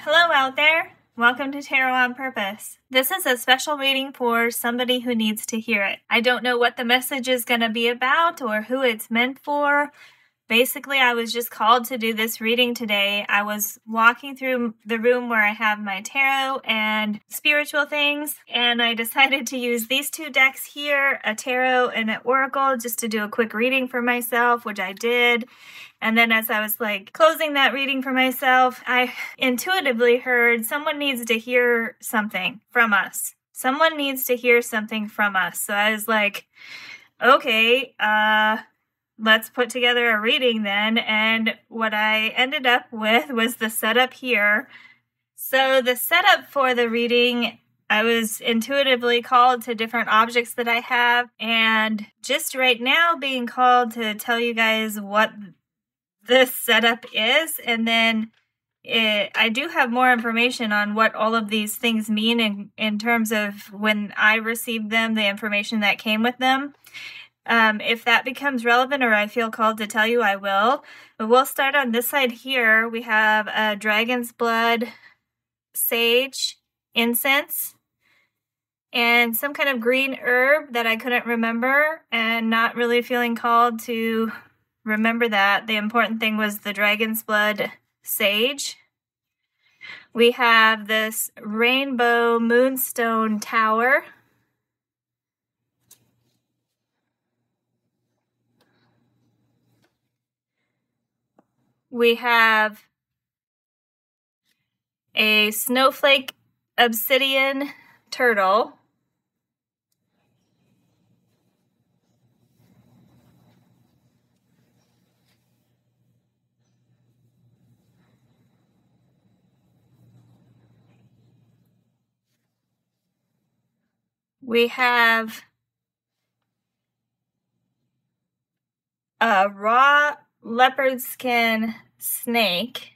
Hello out there. Welcome to Tarot on Purpose. This is a special reading for somebody who needs to hear it. I don't know what the message is going to be about or who it's meant for. Basically, I was just called to do this reading today. I was walking through the room where I have my tarot and spiritual things, and I decided to use these two decks here, a tarot and an oracle, just to do a quick reading for myself, which I did. And then as I was closing that reading for myself, I intuitively heard someone needs to hear something from us. Someone needs to hear something from us. So I was like, okay, let's put together a reading then. And what I ended up with was the setup here. So the setup for the reading, I was intuitively called to different objects that I have. And just right now being called to tell you guys what this setup is. And then I do have more information on what all of these things mean in terms of when I received them, the information that came with them. If that becomes relevant or I feel called to tell you, I will. But we'll start on this side here. We have a dragon's blood, sage, incense, and some kind of green herb that I couldn't remember and not really feeling called to remember that. The important thing was the dragon's blood, sage. We have this rainbow moonstone tower. We have a snowflake obsidian turtle. We have a raw leopard skin snake.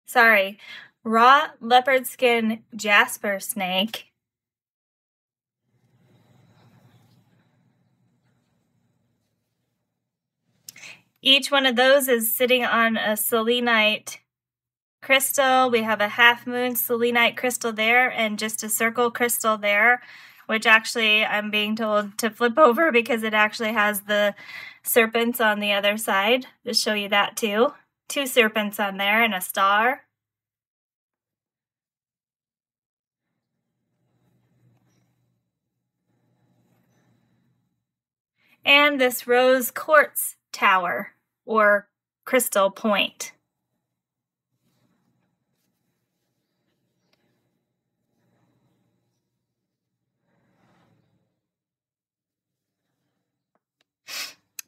Sorry, raw leopard skin jasper snake. Each one of those is sitting on a selenite crystal. We have a half moon selenite crystal there and just a circle crystal there, which actually I'm being told to flip over because it actually has the serpents on the other side. To show you that too. 2 serpents on there and a star. And this rose quartz tower or crystal point.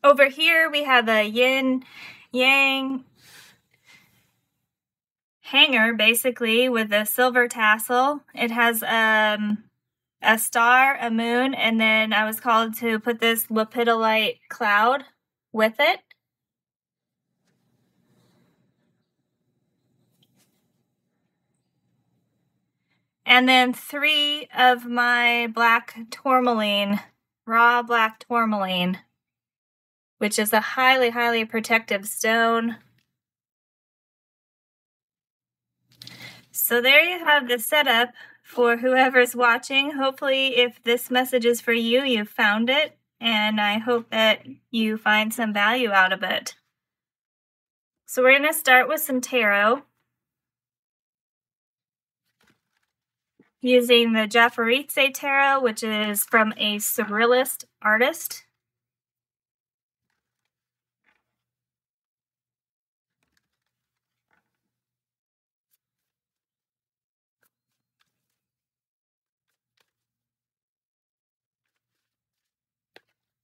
Over here we have a yin yang hanger, basically, with a silver tassel. It has a star, a moon, and then I was called to put this lepidolite cloud with it. And then 3 of my black tourmaline, raw black tourmaline, which is a highly, highly protective stone. So there you have the setup for whoever's watching. Hopefully, if this message is for you, you found it, and I hope that you find some value out of it. So we're going to start with some tarot, using the Japaridze tarot, which is from a surrealist artist.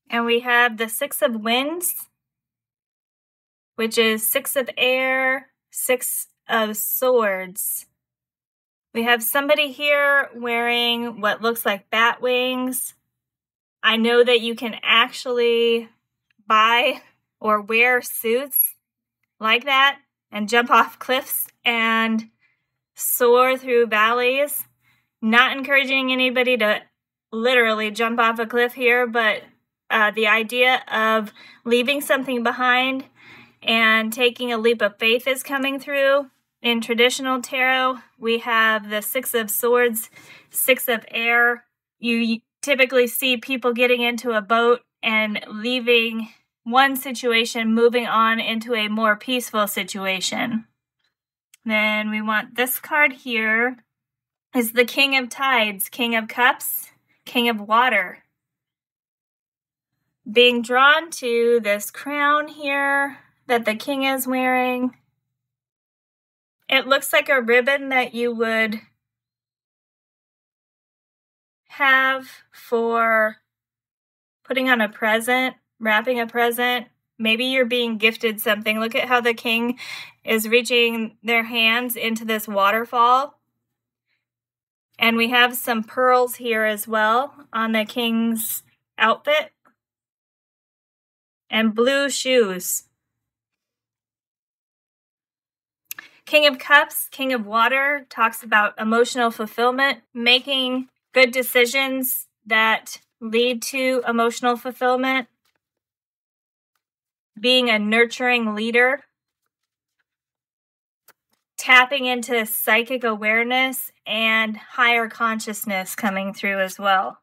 And we have the 6 of Wands, which is 6 of air, 6 of swords. We have somebody here wearing what looks like bat wings. I know that you can actually buy or wear suits like that and jump off cliffs and soar through valleys. Not encouraging anybody to literally jump off a cliff here, but the idea of leaving something behind and taking a leap of faith is coming through. In traditional tarot, we have the Six of Swords, Six of Air. You typically see people getting into a boat and leaving one situation, moving on into a more peaceful situation. Then we want this card here is the King of Tides, King of Cups, King of Water. Being drawn to this crown here that the king is wearing. It looks like a ribbon that you would have for putting on a present, wrapping a present. Maybe you're being gifted something. Look at how the king is reaching their hands into this waterfall. And we have some pearls here as well on the king's outfit. And blue shoes. King of Cups, King of Water, talks about emotional fulfillment, making good decisions that lead to emotional fulfillment, being a nurturing leader, tapping into psychic awareness and higher consciousness coming through as well.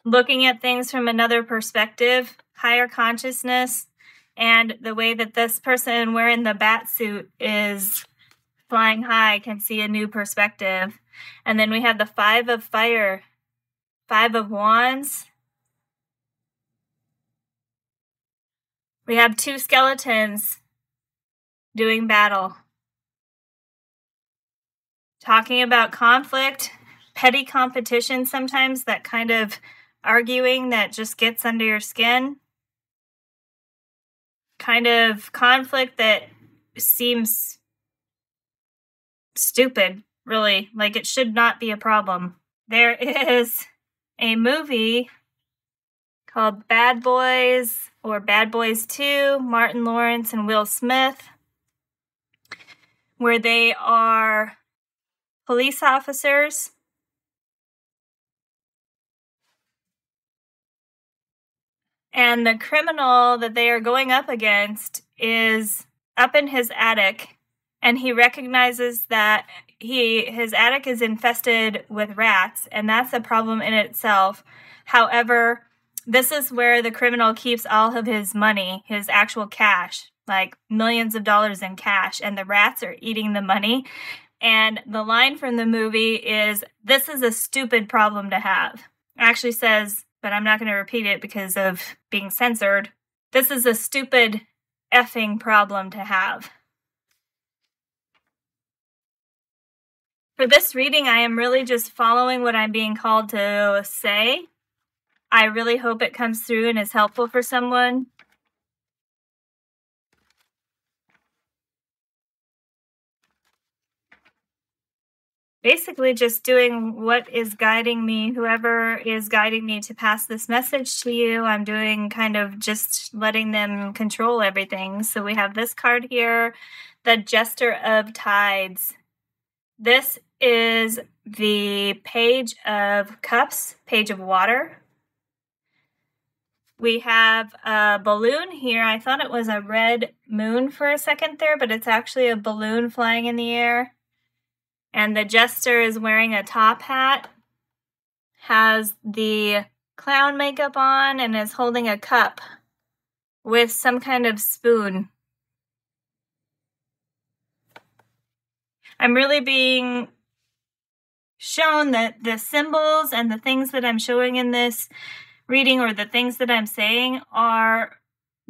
Looking at things from another perspective, higher consciousness, and the way that this person wearing the bat suit is flying high can see a new perspective. And then we have the Five of Fire, Five of Wands. We have two skeletons doing battle. Talking about conflict, petty competition sometimes, that kind of arguing that just gets under your skin. Kind of conflict that seems stupid, really. Like it should not be a problem. There is a movie called Bad Boys or Bad Boys 2, Martin Lawrence and Will Smith, where they are police officers. And the criminal that they are going up against is up in his attic, and he recognizes that his attic is infested with rats, and that's a problem in itself. However, this is where the criminal keeps all of his money, his actual cash, like millions of dollars in cash, and the rats are eating the money. And the line from the movie is, "This is a stupid problem to have." It actually says, but I'm not going to repeat it because of being censored. This is a stupid effing problem to have. For this reading, I am really just following what I'm being called to say. I really hope it comes through and is helpful for someone. Basically just doing what is guiding me, whoever is guiding me to pass this message to you. I'm doing kind of just letting them control everything. So we have this card here, the Jester of Tides. This is the Page of Cups, Page of Water. We have a balloon here. I thought it was a red moon for a second there, but it's actually a balloon flying in the air. And the jester is wearing a top hat, has the clown makeup on, and is holding a cup with some kind of spoon. I'm really being shown that the symbols and the things that I'm showing in this reading, or the things that I'm saying, are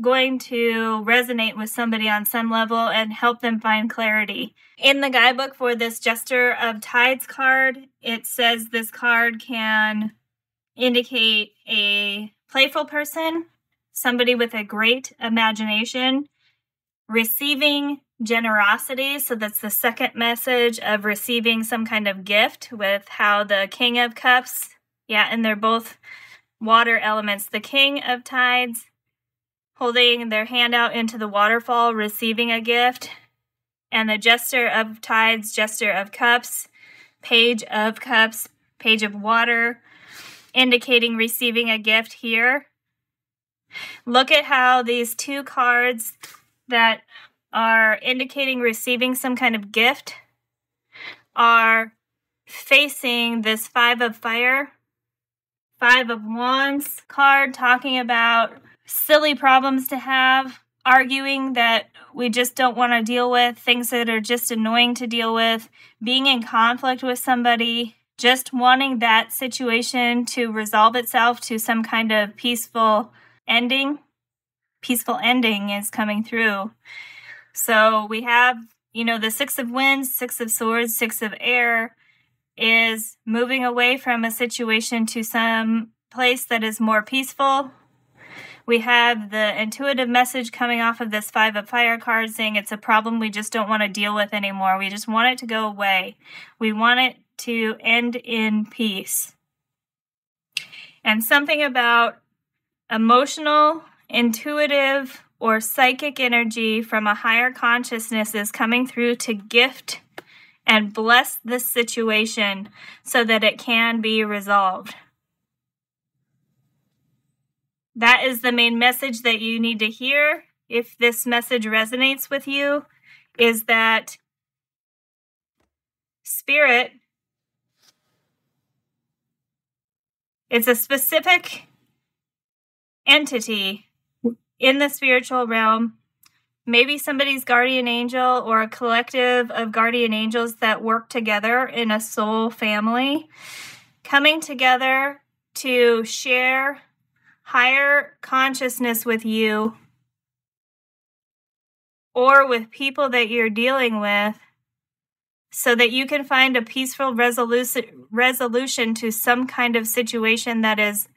going to resonate with somebody on some level and help them find clarity. In the guidebook for this Jester of Tides card, it says this card can indicate a playful person, somebody with a great imagination, receiving generosity. So that's the second message of receiving some kind of gift, with how the King of Cups, and they're both water elements. The King of Tides holding their hand out into the waterfall, receiving a gift. And the Jester of Tides, Jester of Cups, Page of Cups, Page of Water, indicating receiving a gift here. Look at how these two cards that are indicating receiving some kind of gift are facing this 5 of Fire, 5 of Wands card, talking about silly problems to have, arguing that we just don't want to deal with, things that are just annoying to deal with, being in conflict with somebody, just wanting that situation to resolve itself to some kind of peaceful ending. Peaceful ending is coming through. So we have, the 6 of Wands, 6 of Swords, 6 of Air is moving away from a situation to some place that is more peaceful. We have the intuitive message coming off of this 5 of Fire card saying it's a problem we just don't want to deal with anymore. We just want it to go away. We want it to end in peace. And something about emotional, intuitive, or psychic energy from a higher consciousness is coming through to gift and bless this situation so that it can be resolved. That is the main message that you need to hear. If this message resonates with you, is that Spirit, it's a specific entity in the spiritual realm, maybe somebody's guardian angel or a collective of guardian angels that work together in a soul family, coming together to share higher consciousness with you or with people that you're dealing with so that you can find a peaceful resolution to some kind of situation that is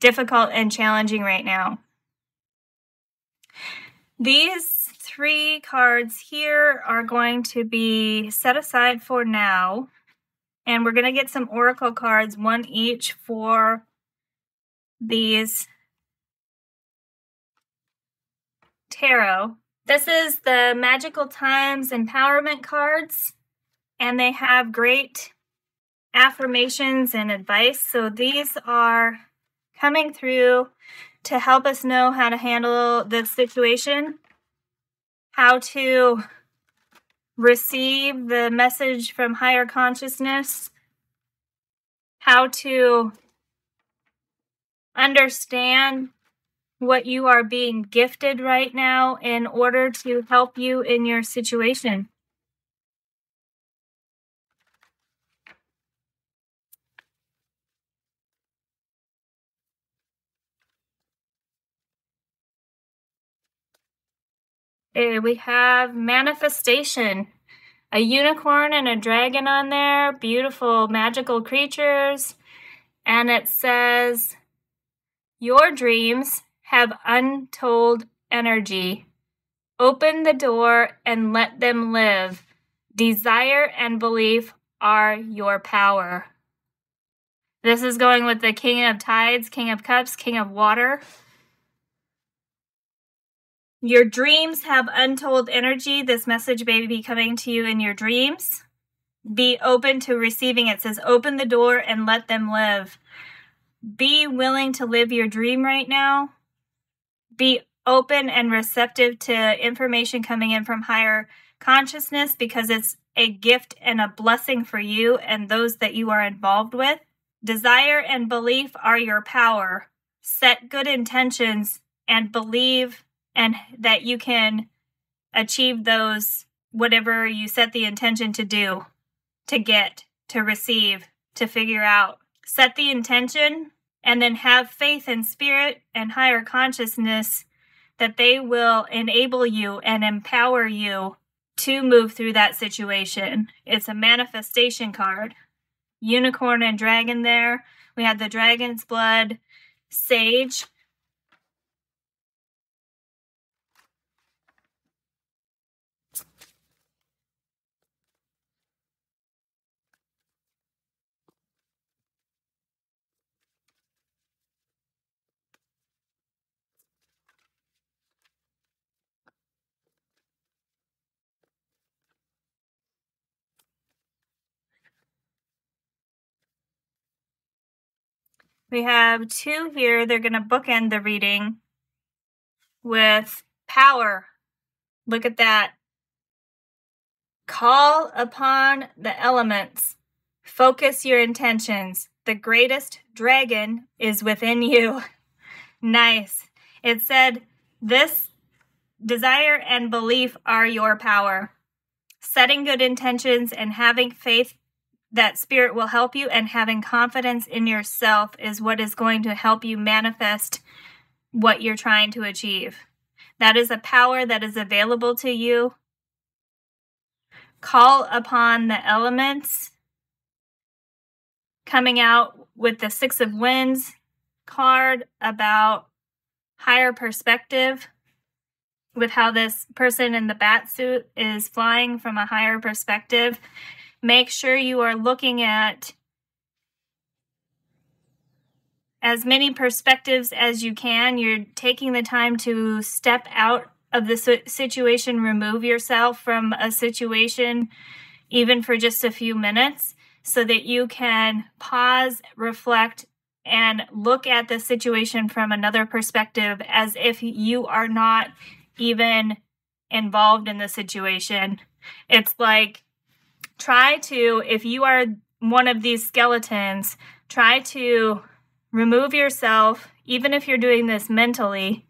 difficult and challenging right now. These 3 cards here are going to be set aside for now, and we're going to get some oracle cards, one each for these tarot. This is the Magical Times Empowerment cards, and they have great affirmations and advice. So these are coming through to help us know how to handle the situation, how to receive the message from higher consciousness, how to understand what you are being gifted right now in order to help you in your situation. We have manifestation, a unicorn and a dragon on there, beautiful magical creatures, and it says, your dreams have untold energy. Open the door and let them live. Desire and belief are your power. This is going with the King of Tides, King of Cups, King of Water. Your dreams have untold energy. This message may be coming to you in your dreams. Be open to receiving it. It says, open the door and let them live. Be willing to live your dream right now. Be open and receptive to information coming in from higher consciousness because it's a gift and a blessing for you and those that you are involved with. Desire and belief are your power. Set good intentions and believe and that you can achieve those, whatever you set the intention to do, to get, to receive, to figure out. Set the intention and then have faith in spirit and higher consciousness that they will enable you and empower you to move through that situation. It's a manifestation card. Unicorn and dragon there. We have the dragon's blood, sage. We have 2 here. They're going to bookend the reading with power. Look at that. Call upon the elements. Focus your intentions. The greatest dragon is within you. Nice. It said, this desire and belief are your power. Setting good intentions and having faith that spirit will help you, and having confidence in yourself is what is going to help you manifest what you're trying to achieve. That is a power that is available to you. Call upon the elements. Coming out with the Six of Wands card about higher perspective, with how this person in the bat suit is flying from a higher perspective. Make sure you are looking at as many perspectives as you can. You're taking the time to step out of the situation, remove yourself from a situation, even for just a few minutes, so that you can pause, reflect, and look at the situation from another perspective, as if you are not even involved in the situation. It's like, try to, if you are one of these skeletons, try to remove yourself, even if you're doing this mentally,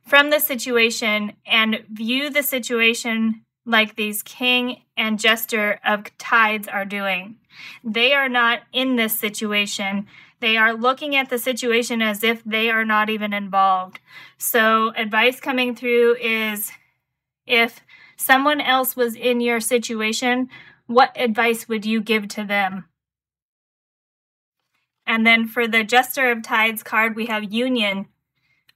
from the situation and view the situation like these king and jester of tides are doing. They are not in this situation. They are looking at the situation as if they are not even involved. So advice coming through is, if someone else was in your situation, what advice would you give to them? And then for the Jester of Tides card, we have Union.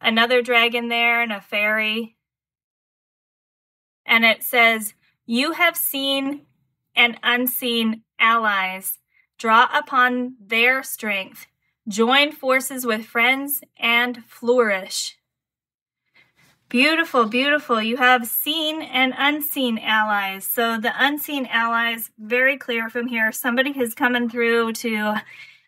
Another dragon there and a fairy. And it says, you have seen and unseen allies. Draw upon their strength. Join forces with friends and flourish. Beautiful, beautiful. You have seen and unseen allies. So the unseen allies, very clear from here. Somebody is coming through to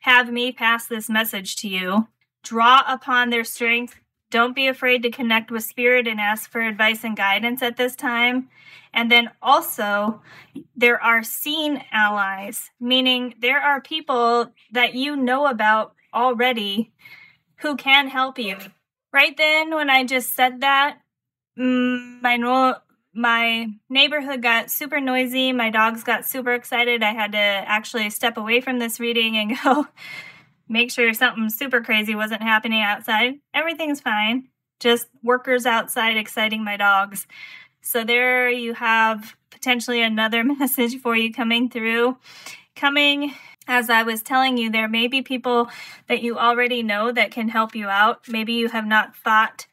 have me pass this message to you. Draw upon their strength. Don't be afraid to connect with spirit and ask for advice and guidance at this time. And then also, there are seen allies, meaning there are people that you know about already who can help you. Right then, when I just said that, my neighborhood got super noisy. My dogs got super excited. I had to actually step away from this reading and go make sure something super crazy wasn't happening outside. Everything's fine. Just workers outside exciting my dogs. So there you have potentially another message for you coming through. As I was telling you, there may be people that you already know that can help you out. Maybe you have not thought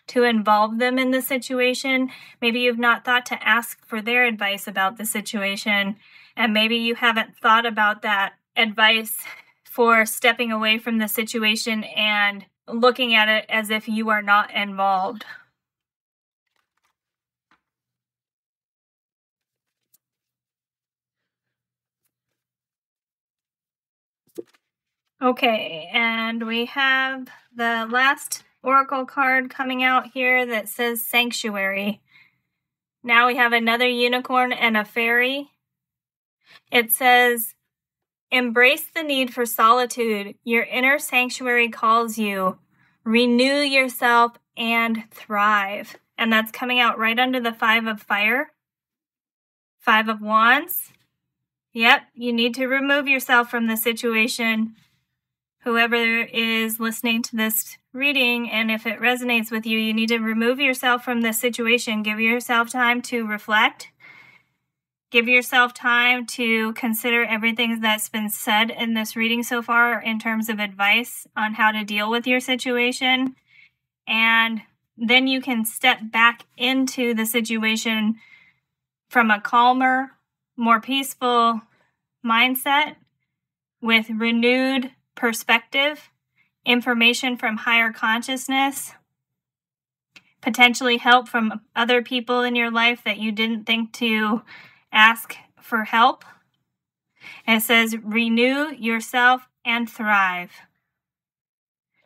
to involve them in the situation. Maybe you've not thought to ask for their advice about the situation. And maybe you haven't thought about that advice for stepping away from the situation and looking at it as if you are not involved. Okay, and we have the last oracle card coming out here that says Sanctuary. Now we have another unicorn and a fairy. It says, embrace the need for solitude. Your inner sanctuary calls you. Renew yourself and thrive. And that's coming out right under the 5 of fire. 5 of wands. Yep, you need to remove yourself from the situation. Whoever is listening to this reading, and if it resonates with you, you need to remove yourself from the situation. Give yourself time to reflect. Give yourself time to consider everything that's been said in this reading so far in terms of advice on how to deal with your situation. And then you can step back into the situation from a calmer, more peaceful mindset with renewed perspective, information from higher consciousness, potentially help from other people in your life that you didn't think to ask for help. And it says, renew yourself and thrive.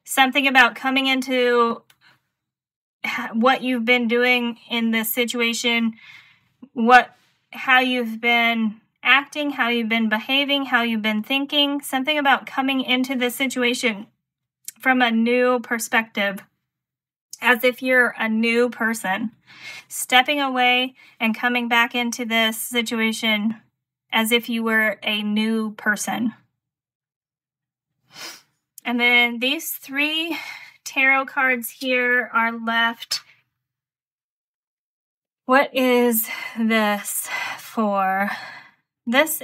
Something about coming into what you've been doing in this situation, how you've been acting, how you've been behaving, how you've been thinking, something about coming into this situation from a new perspective, as if you're a new person, stepping away and coming back into this situation as if you were a new person. And then these 3 tarot cards here are left. What is this for? These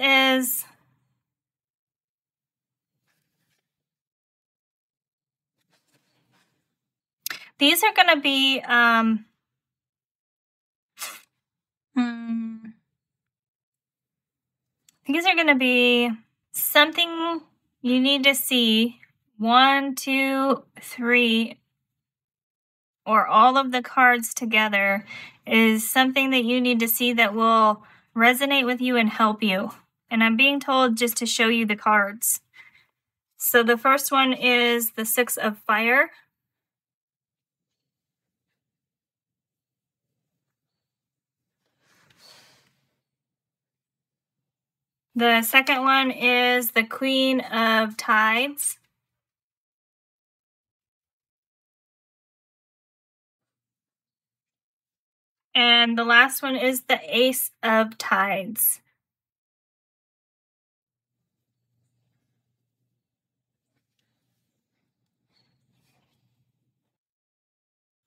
are going to be, these are going to be something you need to see. 1, 2, 3, or all of the cards together is something that you need to see that will resonate with you and help you. And I'm being told just to show you the cards. So the first one is the 6 of Fire. The second one is the Queen of Tides. And the last one is the Ace of Tides.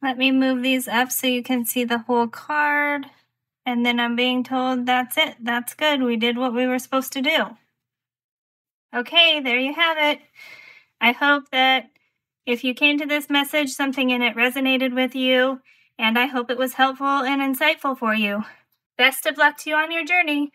Let me move these up so you can see the whole card. And then I'm being told that's it. That's good. We did what we were supposed to do. Okay, there you have it. I hope that if you came to this message, something in it resonated with you, and I hope it was helpful and insightful for you. Best of luck to you on your journey.